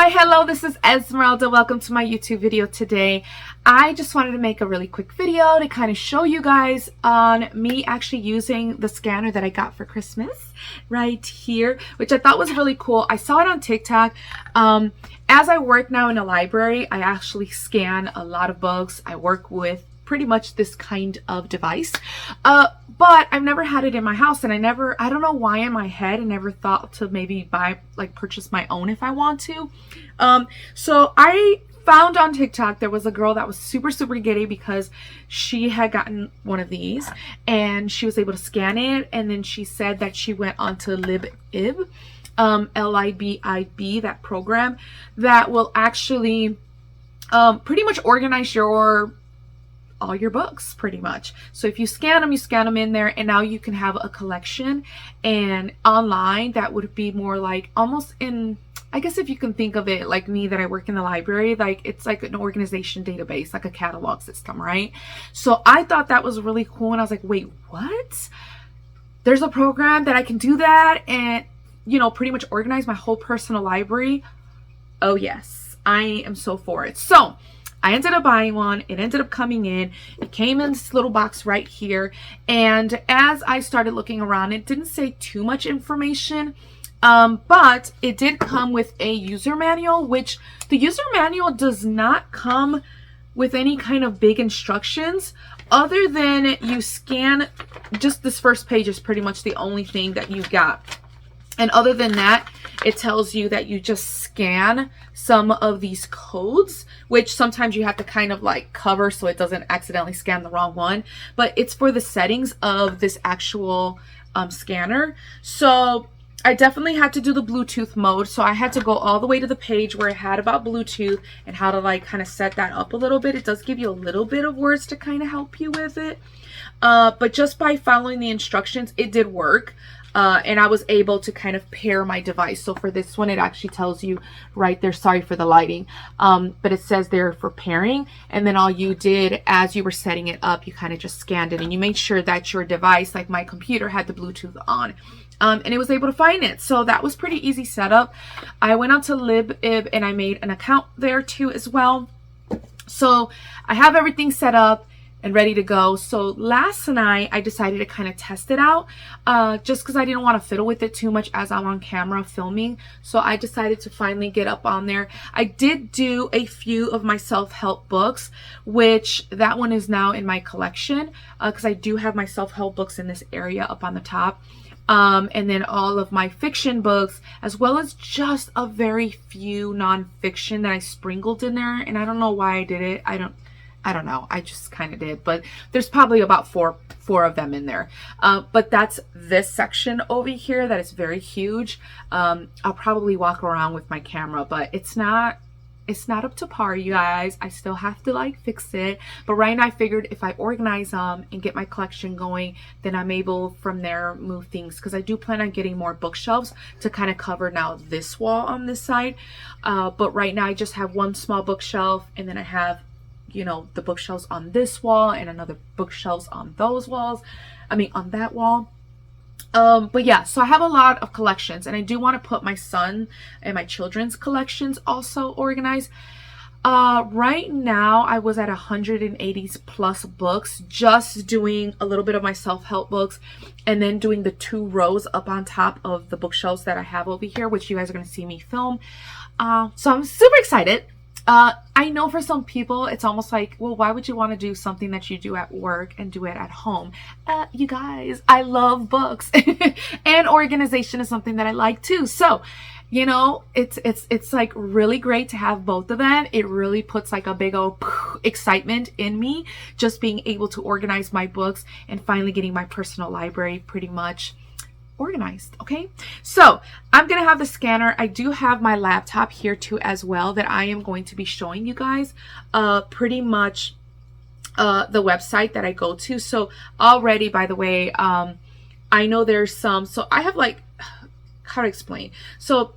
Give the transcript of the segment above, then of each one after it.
Hi, hello, this is Esmeralda. Welcome to my YouTube video today. I just wanted to make a really quick video to kind of show you guys on me actually using the scanner that I got for Christmas right here, which I thought was really cool. I saw it on TikTok. As I work now in a library, I actually scan a lot of books. I work with pretty much this kind of device, but I've never had it in my house, and I don't know why in my head I never thought to maybe purchase my own if I want to. So I found on TikTok there was a girl that was super giddy because she had gotten one of these and she was able to scan it, and then she said that she went onto LibIb, LIBIB, that program that will actually pretty much organize all your books pretty much. So if you scan them in there, and now you can have a collection. And online that would be more like almost in, I guess if you can think of it like me, that I work in the library, like it's like an organization database, like a catalog system, right? So I thought that was really cool, and I was like, wait, what? There's a program that I can do that and, you know, pretty much organize my whole personal library. Oh yes, I am so for it. So I ended up buying one. It ended up coming in. It came in this little box right here. And as I started looking around, it didn't say too much information, but it did come with a user manual, which the user manual does not come with any kind of big instructions other than you scan. Just this first page is pretty much the only thing that you got. And other than that, it tells you that you just scan some of these codes, which sometimes you have to kind of like cover so it doesn't accidentally scan the wrong one. But it's for the settings of this actual scanner. So I definitely had to do the Bluetooth mode. So I had to go all the way to the page where it had about Bluetooth and how to like kind of set that up a little bit. It does give you a little bit of words to kind of help you with it. But just by following the instructions, it did work. And I was able to kind of pair my device. So for this one, it actually tells you right there, sorry for the lighting, but it says there for pairing. And then all you did as you were setting it up, you kind of just scanned it and you made sure that your device, like my computer, had the Bluetooth on. And it was able to find it. So that was pretty easy setup. I went on to LibIb and I made an account there too as well. So I have everything set up and ready to go. So last night I decided to kind of test it out, just because I didn't want to fiddle with it too much as I'm on camera filming. So I decided to finally get up on there. I did do a few of my self-help books, which that one is now in my collection, because I do have my self-help books in this area up on the top. And then all of my fiction books, as well as just a very few nonfiction that I sprinkled in there. And I don't know why I did it. I don't know. I just kind of did, but there's probably about four of them in there. But that's this section over here that is very huge. I'll probably walk around with my camera, but it's not up to par, you guys. I still have to like fix it. But right now I figured if I organize them and get my collection going, then I'm able from there move things, because I do plan on getting more bookshelves to kind of cover now this wall on this side. But right now I just have one small bookshelf, and then I have, you know, the bookshelves on this wall and another bookshelves on those walls. I mean, on that wall. But yeah, so I have a lot of collections, and I do want to put my son and my children's collections also organized. Right now I was at 180 plus books, just doing a little bit of my self-help books and then doing the 2 rows up on top of the bookshelves that I have over here, which you guys are going to see me film. So I'm super excited. I know for some people it's almost like, well, why would you want to do something that you do at work and do it at home? You guys, I love books and organization is something that I like too. So, you know, it's like really great to have both of them. It really puts like a big old excitement in me, just being able to organize my books and finally getting my personal library pretty much organized. Okay, so I'm gonna have the scanner. I do have my laptop here too as well that I am going to be showing you guys pretty much the website that I go to. So already, by the way, I know there's some, so I have like, how to explain, so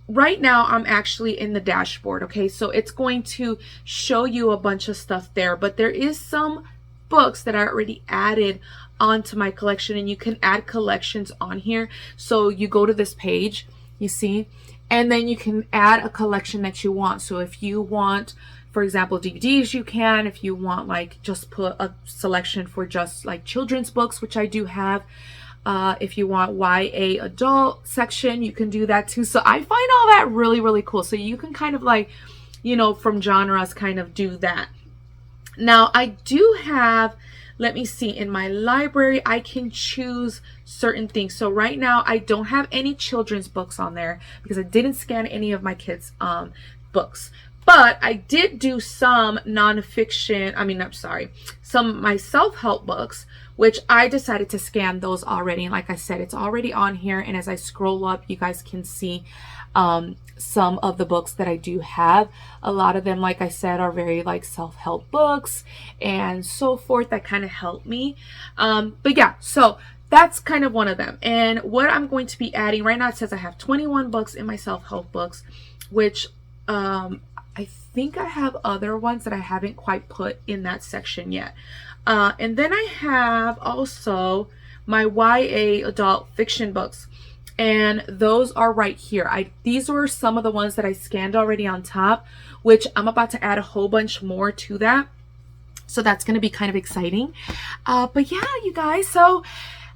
right now I'm actually in the dashboard. Okay, so it's going to show you a bunch of stuff there, but there is some books that are already added onto my collection, and you can add collections on here. So you go to this page, you see, And then you can add a collection that you want. So if you want, for example, DVDs, you can. If you want, like, just put a selection for just like children's books, which I do have. If you want YA adult section, you can do that too. So I find all that really, really cool. So you can kind of like, you know, from genres kind of do that. Now I do have, let me see, in my library, I can choose certain things. So right now I don't have any children's books on there because I didn't scan any of my kids' books. But I did do some nonfiction, some of my self-help books, which I decided to scan those already. And like I said, it's already on here. And as I scroll up, you guys can see some of the books that I do have. A lot of them, like I said, are very like self-help books and so forth that kind of help me. But yeah, so that's kind of one of them. And what I'm going to be adding right now, it says I have 21 books in my self-help books, which I think I have other ones that I haven't quite put in that section yet. And then I have also my YA adult fiction books, and those are right here. These were some of the ones that I scanned already on top, which I'm about to add a whole bunch more to that. So that's going to be kind of exciting. But yeah, you guys, so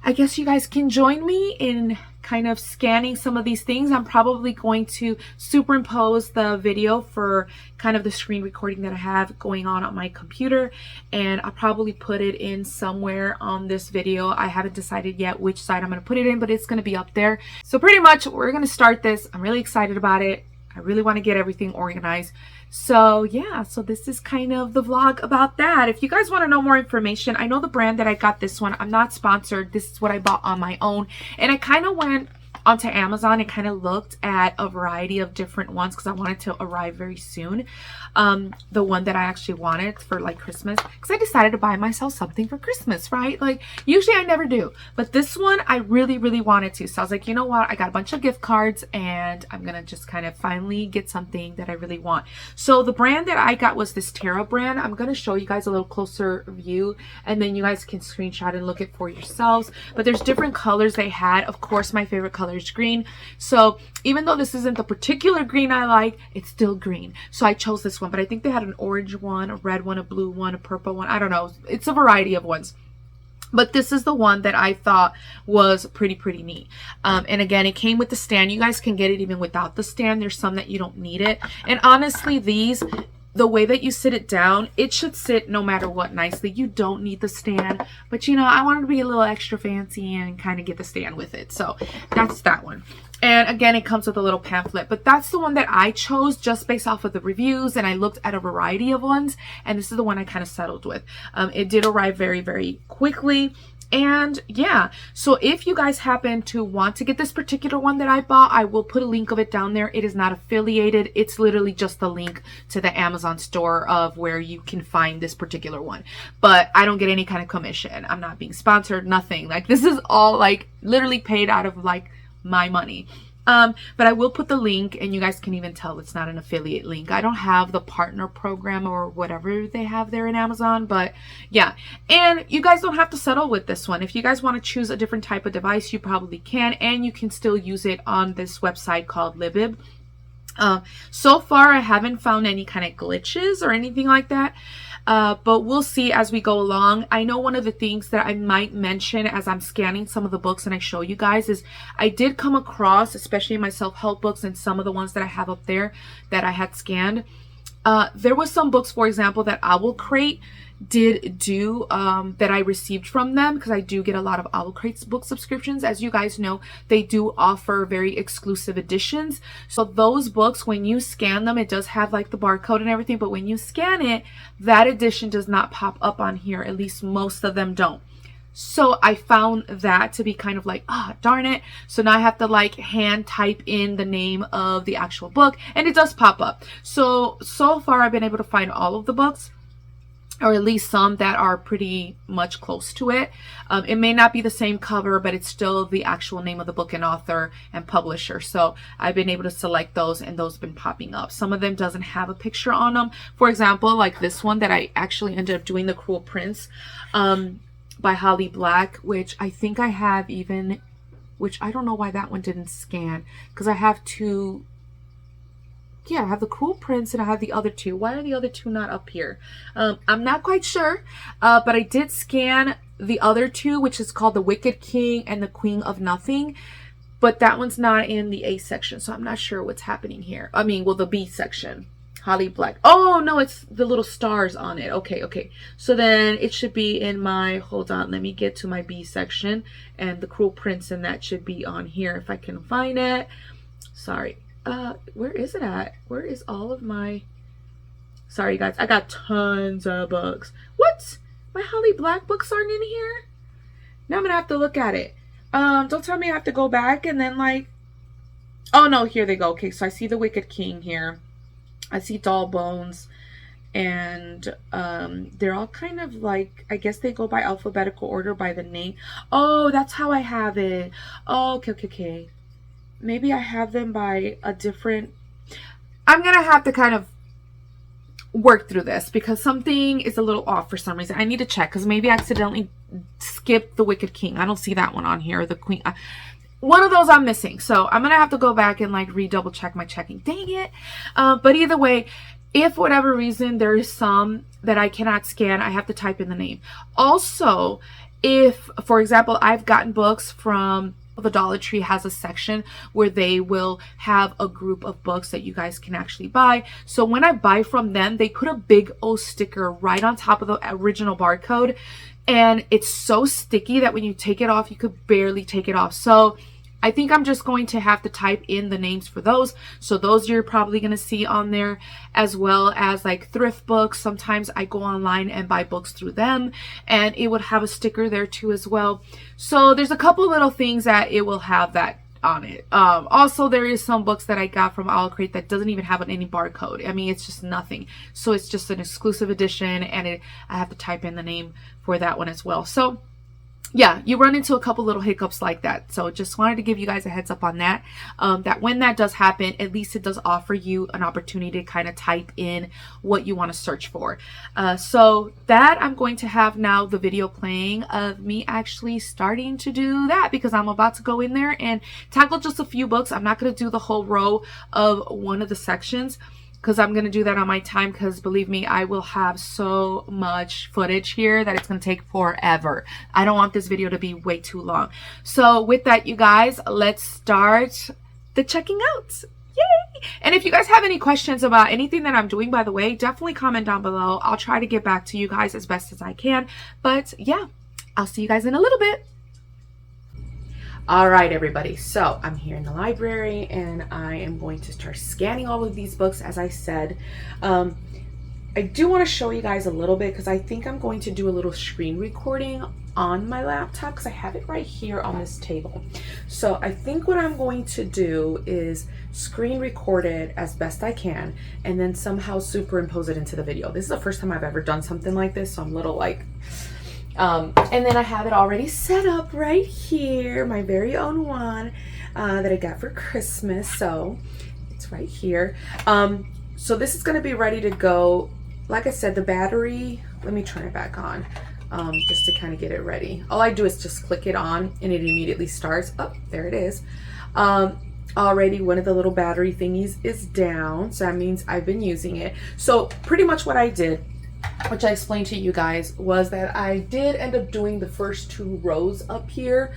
I guess you guys can join me in kind of scanning some of these things. I'm probably going to superimpose the video for kind of the screen recording that I have going on my computer, and I'll probably put it in somewhere on this video. I haven't decided yet which side I'm going to put it in, but it's going to be up there. So pretty much we're going to start this. I'm really excited about it. I really want to get everything organized. So yeah, so this is kind of the vlog about that. If you guys want to know more information, I know the brand that I got this one. I'm not sponsored. This is what I bought on my own. And I kind of went onto Amazon and kind of looked at a variety of different ones because I wanted to arrive very soon. The one that I actually wanted for like Christmas, because I decided to buy myself something for Christmas, right? Like usually I never do, but this one I really, really wanted to. So I was like, you know what? I got a bunch of gift cards and I'm going to just kind of finally get something that I really want. So the brand that I got was this Terra brand. I'm going to show you guys a little closer view and then you guys can screenshot and look it for yourselves. But there's different colors they had. Of course, my favorite color is green. So even though this isn't the particular green I like, it's still green. So I chose this one, but I think they had an orange one, a red one, a blue one, a purple one. I don't know. It's a variety of ones. But this is the one that I thought was pretty neat. And again, it came with the stand. You guys can get it even without the stand. There's some that you don't need it. And honestly, these, the way that you sit it down, it should sit no matter what nicely. You don't need the stand. But you know, I wanted to be a little extra fancy and kind of get the stand with it. So that's that one. And again, it comes with a little pamphlet, but that's the one that I chose just based off of the reviews. And I looked at a variety of ones, and this is the one I kind of settled with. It did arrive very quickly. And yeah, so if you guys happen to want to get this particular one that I bought, I will put a link of it down there. It is not affiliated. It's literally just the link to the Amazon store of where you can find this particular one. But I don't get any kind of commission. I'm not being sponsored, nothing. Like this is all like literally paid out of like my money. But I will put the link, and you guys can even tell it's not an affiliate link. I don't have the partner program or whatever they have there in Amazon, but yeah. And you guys don't have to settle with this one. If you guys want to choose a different type of device, you probably can, and you can still use it on this website called Libib. So far I haven't found any kind of glitches or anything like that. But we'll see as we go along. I know one of the things that I might mention as I'm scanning some of the books and I show you guys is I did come across, especially in my self-help books and some of the ones that I have up there that I had scanned. There was some books, for example, that Owl Crate did do that I received from them, because I do get a lot of Owl Crate's book subscriptions. As you guys know, they do offer very exclusive editions. So those books, when you scan them, it does have like the barcode and everything, but when you scan it, that edition does not pop up on here. At least most of them don't. So I found that to be kind of like, darn it. So now I have to like hand type in the name of the actual book, and it does pop up. So far I've been able to find all of the books, or at least some that are pretty much close to it. It may not be the same cover, but it's still the actual name of the book and author and publisher. So I've been able to select those, and those have been popping up. Some of them doesn't have a picture on them. For example, like this one that I actually ended up doing, The Cruel Prince by Holly Black, which I think I have even, which I don't know why that one didn't scan, because I have two yeah, I have the Cruel Prince and I have the other two. Why are the other two not up here? I'm not quite sure, but I did scan the other two, which is called the Wicked King and the Queen of Nothing, but that one's not in the A section, so I'm not sure what's happening here. I mean, well, the B section. Holly Black. Oh, no, it's the little stars on it. Okay. So then it should be in my, hold on, let me get to my B section. And the Cruel Prince, and that should be on here if I can find it. Sorry. Where is it at? Where is all of my... Sorry, guys. I got tons of books. What? My Holly Black books aren't in here? Now I'm going to have to look at it. Don't tell me I have to go back and then like... Oh, no, here they go. Okay, so I see the Wicked King here. I see Doll Bones, and they're all kind of like, I guess they go by alphabetical order by the name. Oh, that's how I have it. Oh, okay. Maybe I have them by a different... I'm going to have to kind of work through this because something is a little off for some reason. I need to check because maybe I accidentally skipped the Wicked King. I don't see that one on here, or the Queen... One of those I'm missing. So I'm going to have to go back and like redouble check my checking. Dang it. But either way, if for whatever reason there is some that I cannot scan, I have to type in the name. Also, if, for example, I've gotten books from the Dollar Tree has a section where they will have a group of books that you guys can actually buy. So when I buy from them, they put a big O sticker right on top of the original barcode. And it's so sticky that when you take it off, you could barely take it off. So I think I'm just going to have to type in the names for those. So those you're probably going to see on there, as well as like thrift books. Sometimes I go online and buy books through them, and it would have a sticker there too as well. So there's a couple little things that it will have that on it. Also, there is some books that I got from Owl Crate that doesn't even have any barcode. I mean, it's just nothing. So it's just an exclusive edition, and I have to type in the name for that one as well. So yeah, you run into a couple little hiccups like that. So just wanted to give you guys a heads up on that. That when that does happen, at least it does offer you an opportunity to kind of type in what you want to search for. So that I'm going to have now the video playing of me actually starting to do that, because I'm about to go in there and tackle just a few books. I'm not going to do the whole row of one of the sections, because I'm going to do that on my time, because believe me, I will have so much footage here that it's going to take forever. I don't want this video to be way too long. So with that, you guys, let's start the checking out. Yay! And if you guys have any questions about anything that I'm doing, by the way, definitely comment down below. I'll try to get back to you guys as best as I can. But yeah, I'll see you guys in a little bit. All right, everybody, so I'm here in the library and I am going to start scanning all of these books, as I said. I do want to show you guys a little bit, because I think I'm going to do a little screen recording on my laptop, because I have it right here on this table. So I think what I'm going to do is screen record it as best I can and then somehow superimpose it into the video. This is the first time I've ever done something like this, so I'm a little like... and then I have it already set up right here, my very own one that I got for Christmas. So it's right here. So this is going to be ready to go. Like I said, the battery, let me turn it back on just to kind of get it ready. All I do is just click it on and it immediately starts. Oh, there it is. Already one of the little battery thingies is down, so that means I've been using it. So pretty much what I did, which I explained to you guys, was that I did end up doing the first two rows up here,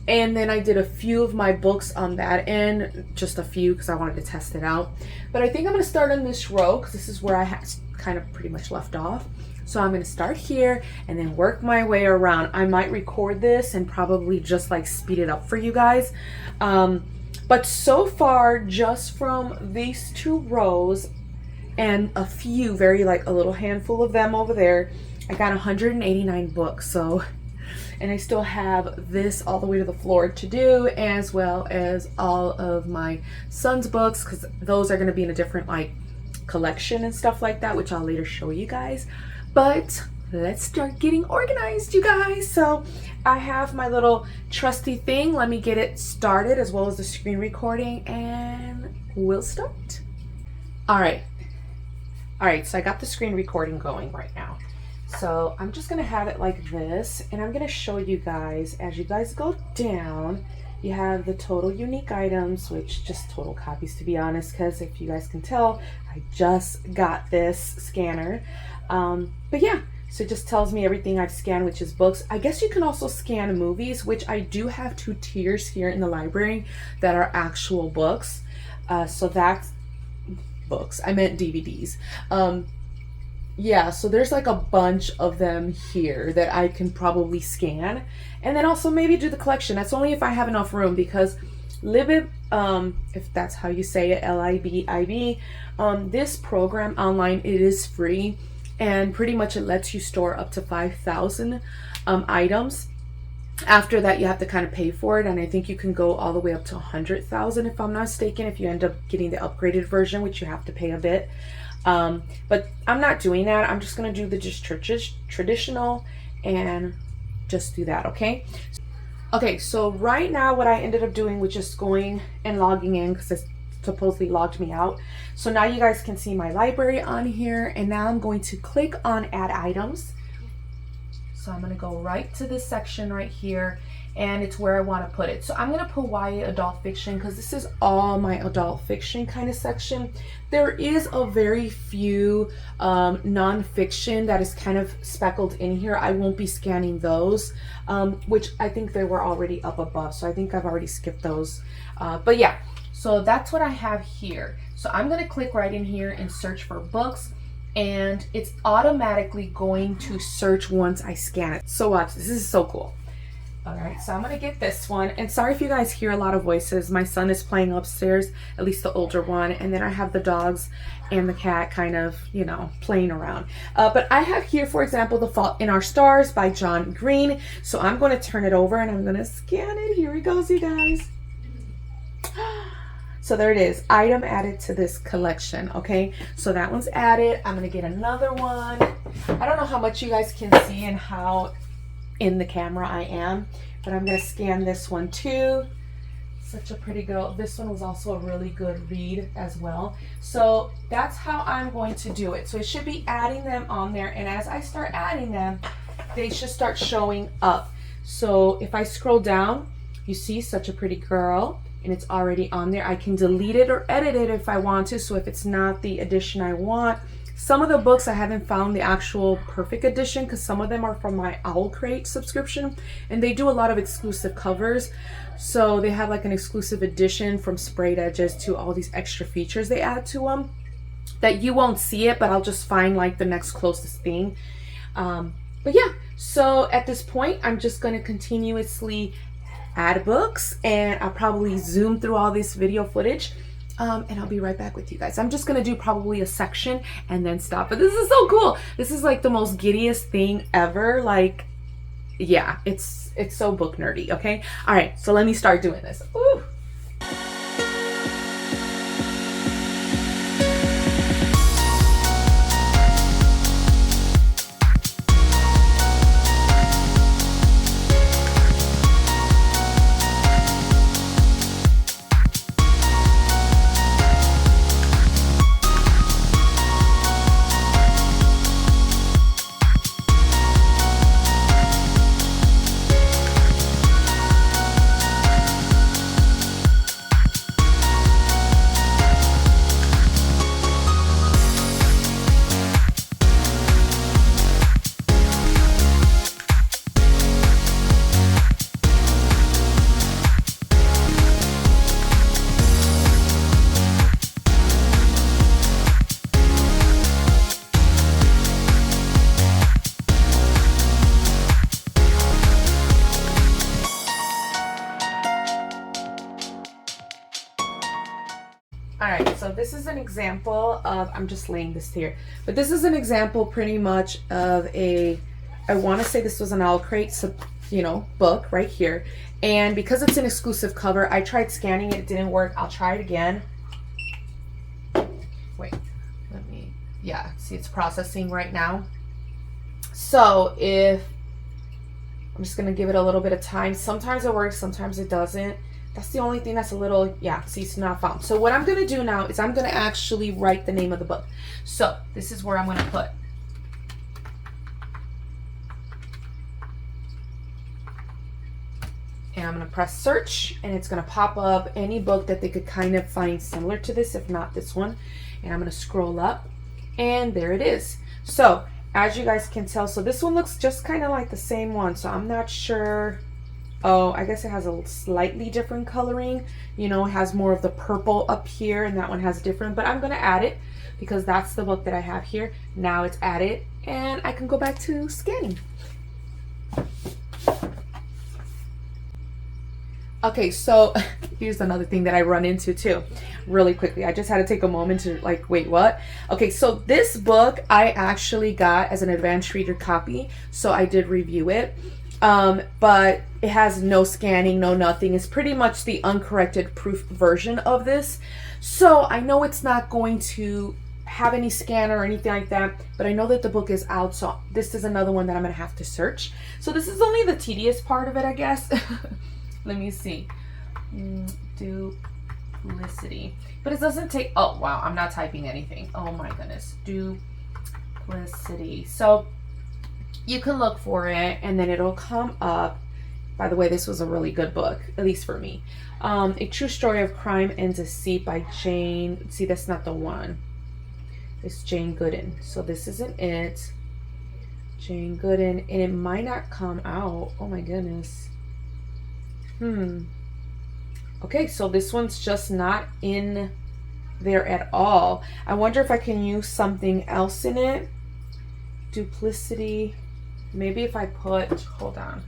and then I did a few of my books on that end, just a few because I wanted to test it out. But I think I'm going to start on this row because this is where I kind of pretty much left off. So I'm going to start here and then work my way around. I might record this and probably just like speed it up for you guys. But so far, just from these two rows and a few, very like a little handful of them over there, I got 189 books. So, and I still have this all the way to the floor to do, as well as all of my son's books, because those are going to be in a different like collection and stuff like that, which I'll later show you guys. But let's start getting organized, you guys. So I have my little trusty thing. Let me get it started, as well as the screen recording, and we'll start. All right, so I got the screen recording going right now. So I'm just gonna have it like this, and I'm gonna show you guys as you guys go down. You have the total unique items, which just total copies to be honest, because if you guys can tell, I just got this scanner. But yeah, so it just tells me everything I've scanned, which is books. I guess you can also scan movies, which I do have 2 tiers here in the library that are actual books. So that's books. I meant DVDs. Yeah, so there's like a bunch of them here that I can probably scan, and then also maybe do the collection. That's only if I have enough room, because Libib, if that's how you say it, Libib, this program online, it is free, and pretty much it lets you store up to 5,000 items. After that, you have to kind of pay for it, and I think you can go all the way up to 100,000 if I'm not mistaken, if you end up getting the upgraded version, which you have to pay a bit. But I'm not doing that. I'm just going to do the just traditional and just do that, okay? Okay, so right now what I ended up doing was just going and logging in, because it supposedly logged me out. So now you guys can see my library on here, and now I'm going to click on add items. So I'm going to go right to this section right here, and it's where I want to put it. So I'm going to put YA adult fiction, because this is all my adult fiction kind of section. There is a very few non-fiction that is kind of speckled in here. I won't be scanning those, which I think they were already up above, so I think I've already skipped those. But yeah, so that's what I have here. So I'm going to click right in here and search for books, and it's automatically going to search once I scan it. So watch, this is so cool. All right, so I'm gonna get this one, and sorry if you guys hear a lot of voices. My son is playing upstairs, at least the older one, and then I have the dogs and the cat kind of, you know, playing around. But I have here, for example, The Fault in Our Stars by John Green. So I'm going to turn it over and I'm going to scan it. Here it goes, you guys. So there it is, item added to this collection. Okay, so that one's added. I'm gonna get another one. I don't know how much you guys can see and how in the camera I am, but I'm gonna scan this one too. Such a pretty girl. This one was also a really good read as well. So that's how I'm going to do it. So it should be adding them on there, and as I start adding them, they should start showing up. So if I scroll down, you see Such a Pretty Girl, and it's already on there. I can delete it or edit it if I want to. So if it's not the edition I want, some of the books I haven't found the actual perfect edition, because some of them are from my Owl Crate subscription, and they do a lot of exclusive covers. So they have like an exclusive edition from sprayed edges to all these extra features they add to them that you won't see it, but I'll just find like the next closest thing. But yeah, so at this point, I'm just going to continuously add books, and I'll probably zoom through all this video footage, and I'll be right back with you guys. I'm just gonna do probably a section and then stop. But this is so cool. This is like the most giddiest thing ever. Like, yeah, it's so book nerdy. Okay, all right, so let me start doing this. Ooh. Alright, so this is an example of, I'm just laying this here, but this is an example pretty much of a, I want to say this was an Owl Crate, you know, book right here. And because it's an exclusive cover, I tried scanning it, it didn't work. I'll try it again. Wait, let me, yeah, see it's processing right now. So if, I'm just going to give it a little bit of time. Sometimes it works, sometimes it doesn't. That's the only thing that's a little, yeah, see, it's not found. So what I'm going to do now is I'm going to actually write the name of the book. So this is where I'm going to put. And I'm going to press search, and it's going to pop up any book that they could kind of find similar to this, if not this one. And I'm going to scroll up, and there it is. So as you guys can tell, so this one looks just kind of like the same one. So I'm not sure. Oh, I guess it has a slightly different coloring. You know, it has more of the purple up here, and that one has different. But I'm going to add it because that's the book that I have here. Now it's added, and I can go back to scanning. Okay, so here's another thing that I run into too, really quickly. I just had to take a moment to like, wait, what? Okay, so this book I actually got as an advanced reader copy, so I did review it. But it has no scanning, no nothing. It's pretty much the uncorrected proof version of this. So I know it's not going to have any scanner or anything like that, but I know that the book is out, so this is another one that I'm gonna have to search. So this is only the tedious part of it, I guess. Let me see. Duplicity. But it doesn't take, oh wow, I'm not typing anything. Oh my goodness. Duplicity. So you can look for it and then it'll come up. By the way, this was a really good book, at least for me. A True Story of Crime and Deceit by Jane. See, that's not the one. It's Jane Gooden. So this isn't it. Jane Gooden. And it might not come out. Oh my goodness. Okay, so this one's just not in there at all. I wonder if I can use something else in it. Duplicity. Maybe if I put, hold on.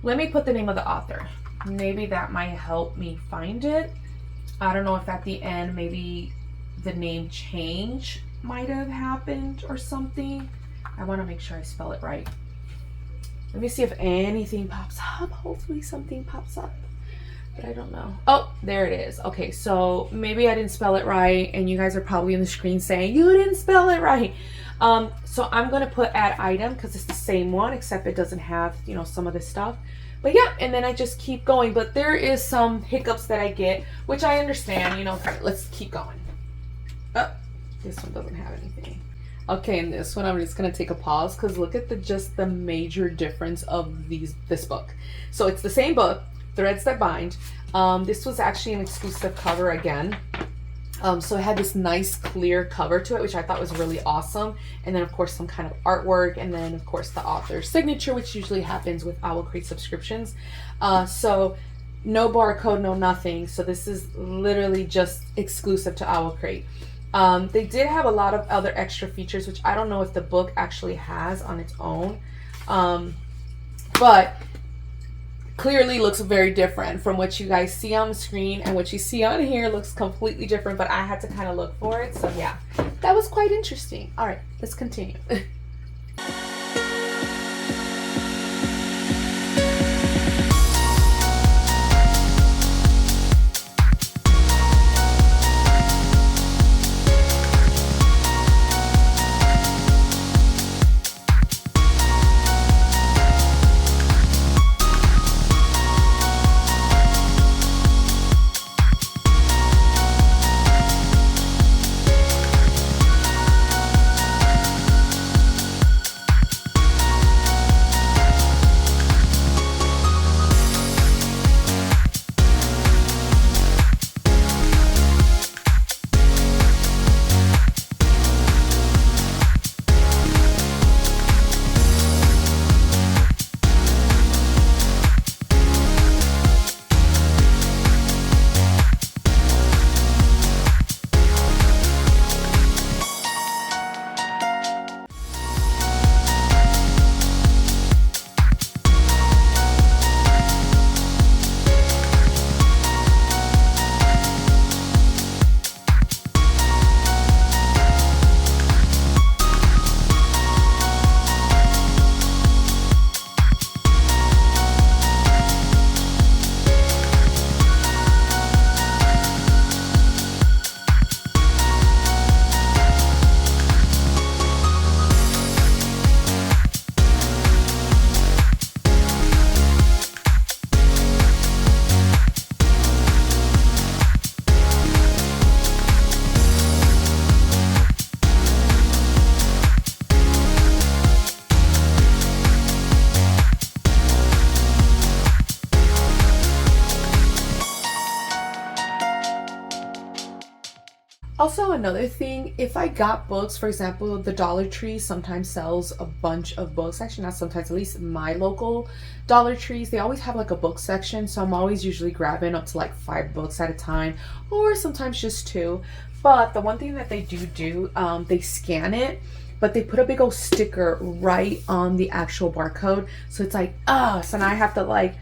Let me put the name of the author. Maybe that might help me find it. I don't know if at the end maybe the name change might have happened or something. I want to make sure I spell it right. Let me see if anything pops up. Hopefully something pops up, but I don't know. Oh, there it is. Okay, so maybe I didn't spell it right, and you guys are probably on the screen saying, you didn't spell it right. So I'm going to put add item because it's the same one, except it doesn't have, you know, some of this stuff. But yeah, and then I just keep going. But there is some hiccups that I get, which I understand, you know. Okay, let's keep going. Oh, this one doesn't have anything. Okay, and this one I'm just gonna take a pause because look at just the major difference of this book. So it's the same book, Threads That Bind. This was actually an exclusive cover again. So it had this nice clear cover to it, which I thought was really awesome. And then of course some kind of artwork, and then of course the author's signature, which usually happens with Owl Crate subscriptions. So no barcode, no nothing. So this is literally just exclusive to Owl Crate. They did have a lot of other extra features, which I don't know if the book actually has on its own. But clearly looks very different from what you guys see on the screen, and what you see on here looks completely different, but I had to kind of look for it. So yeah, that was quite interesting. All right, let's continue. Also, another thing, if I got books, for example, the Dollar Tree sometimes sells a bunch of books. Actually, not sometimes, at least my local Dollar Trees, they always have like a book section. So I'm always usually grabbing up to like 5 books at a time, or sometimes just 2. But the one thing that they do, they scan it, but they put a big old sticker right on the actual barcode. So it's like, so now I have to like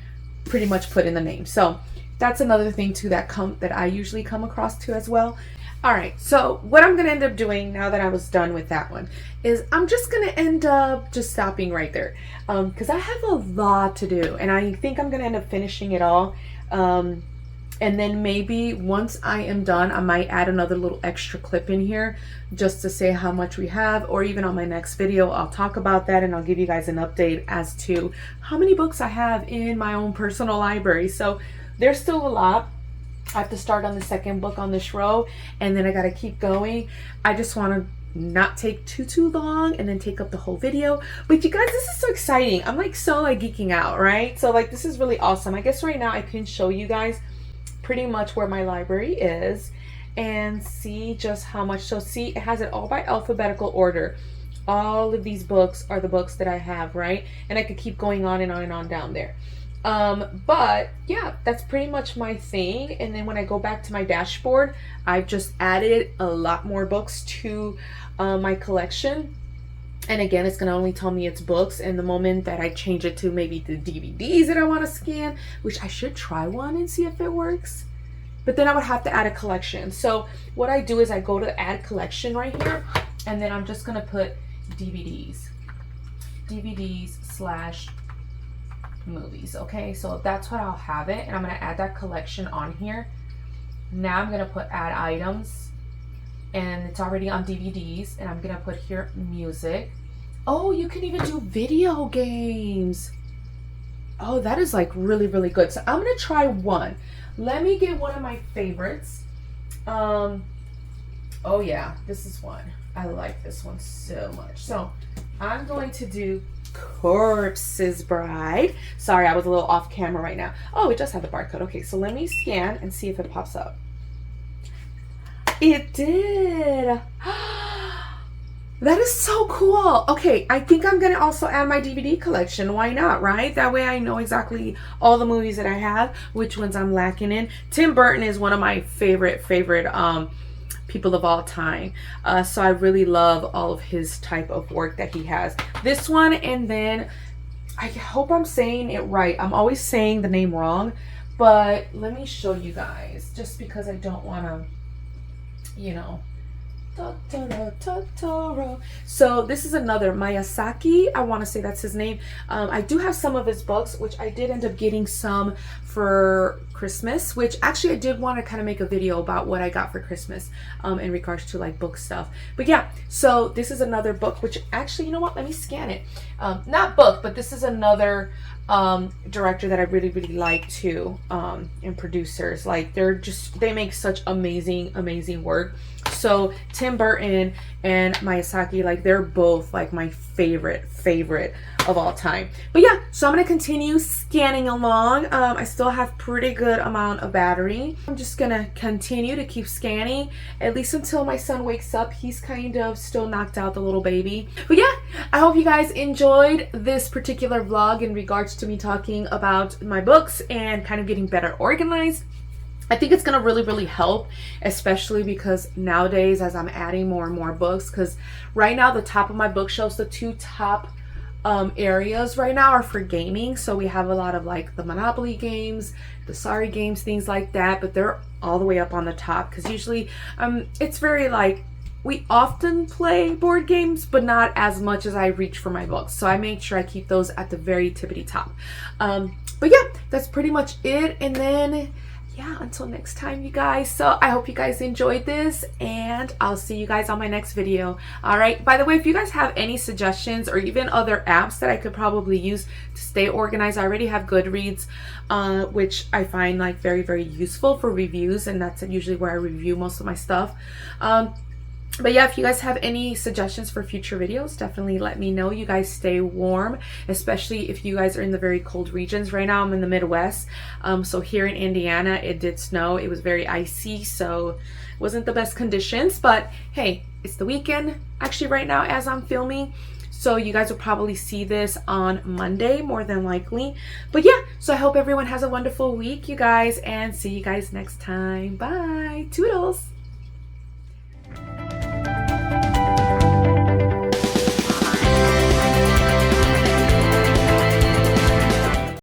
pretty much put in the name. So that's another thing too that I usually come across too as well. All right, so what I'm gonna end up doing now that I was done with that one is I'm just gonna end up just stopping right there, because I have a lot to do, and I think I'm gonna end up finishing it all. And then maybe once I am done, I might add another little extra clip in here just to say how much we have, or even on my next video, I'll talk about that and I'll give you guys an update as to how many books I have in my own personal library. So there's still a lot. I have to start on the second book on this row, and then I got to keep going. I just want to not take too long and then take up the whole video. But you guys, this is so exciting. I'm like so like geeking out, right? So like this is really awesome. I guess right now I can show you guys pretty much where my library is and see just how much. So see, it has it all by alphabetical order. All of these books are the books that I have, right? And I could keep going on and on and on down there. But yeah, that's pretty much my thing. And then when I go back to my dashboard, I've just added a lot more books to my collection. And again, it's gonna only tell me it's books. And the moment that I change it to maybe the DVDs that I want to scan, which I should try one and see if it works, but then I would have to add a collection. So what I do is I go to add collection right here, and then I'm just gonna put DVDs / movies. Okay, so that's what I'll have it, and I'm going to add that collection on here. Now I'm going to put add items, and it's already on DVDs, and I'm going to put here music. Oh, you can even do video games. Oh, that is like really good. So I'm going to try one. Let me get one of my favorites. Oh yeah, this is one. I like this one so much. So I'm going to do Corpse's Bride. Sorry, I was a little off camera right now. Oh, it does have the barcode. Okay, so let me scan and see if it pops up. It did. That is so cool. Okay, I think I'm gonna also add my DVD collection. Why not, right? That way I know exactly all the movies that I have, which ones I'm lacking in. Tim Burton is one of my favorite people of all time. So I really love all of his type of work that he has. This one, and then I hope I'm saying it right. I'm always saying the name wrong, but let me show you guys, just because I don't want to, you know. So this is another Miyazaki. I want to say that's his name. I do have some of his books, which I did end up getting some for Christmas, which actually I did want to kind of make a video about what I got for Christmas in regards to like book stuff. But yeah, so this is another book, which actually, you know what, let me scan it. Not book, but this is another director that I really like too, and producers. Like they make such amazing work. So Tim Burton and Miyazaki, like they're both like my favorite of all time. But yeah, so I'm gonna continue scanning along. I still have pretty good amount of battery. I'm just gonna continue to keep scanning, at least until my son wakes up. He's kind of still knocked out, the little baby. But yeah, I hope you guys enjoyed this particular vlog in regards to me talking about my books and kind of getting better organized. I think it's gonna really help, especially because nowadays, as I'm adding more and more books, because right now the top of my bookshelves, the 2 top areas right now are for gaming. So we have a lot of like the Monopoly games, the Sorry games, things like that, but they're all the way up on the top, because usually it's very like, we often play board games, but not as much as I reach for my books. So I make sure I keep those at the very tippity top. But yeah, that's pretty much it. And then yeah, until next time, you guys. So I hope you guys enjoyed this, and I'll see you guys on my next video. All right, by the way, if you guys have any suggestions or even other apps that I could probably use to stay organized, I already have Goodreads, which I find like very useful for reviews, and that's usually where I review most of my stuff. But yeah, if you guys have any suggestions for future videos, definitely let me know. You guys stay warm, especially if you guys are in the very cold regions. Right now I'm in the Midwest, so here in Indiana it did snow. It was very icy, so it wasn't the best conditions. But hey, it's the weekend actually right now as I'm filming, so you guys will probably see this on Monday more than likely. But yeah, so I hope everyone has a wonderful week, you guys, and see you guys next time. Bye. Toodles.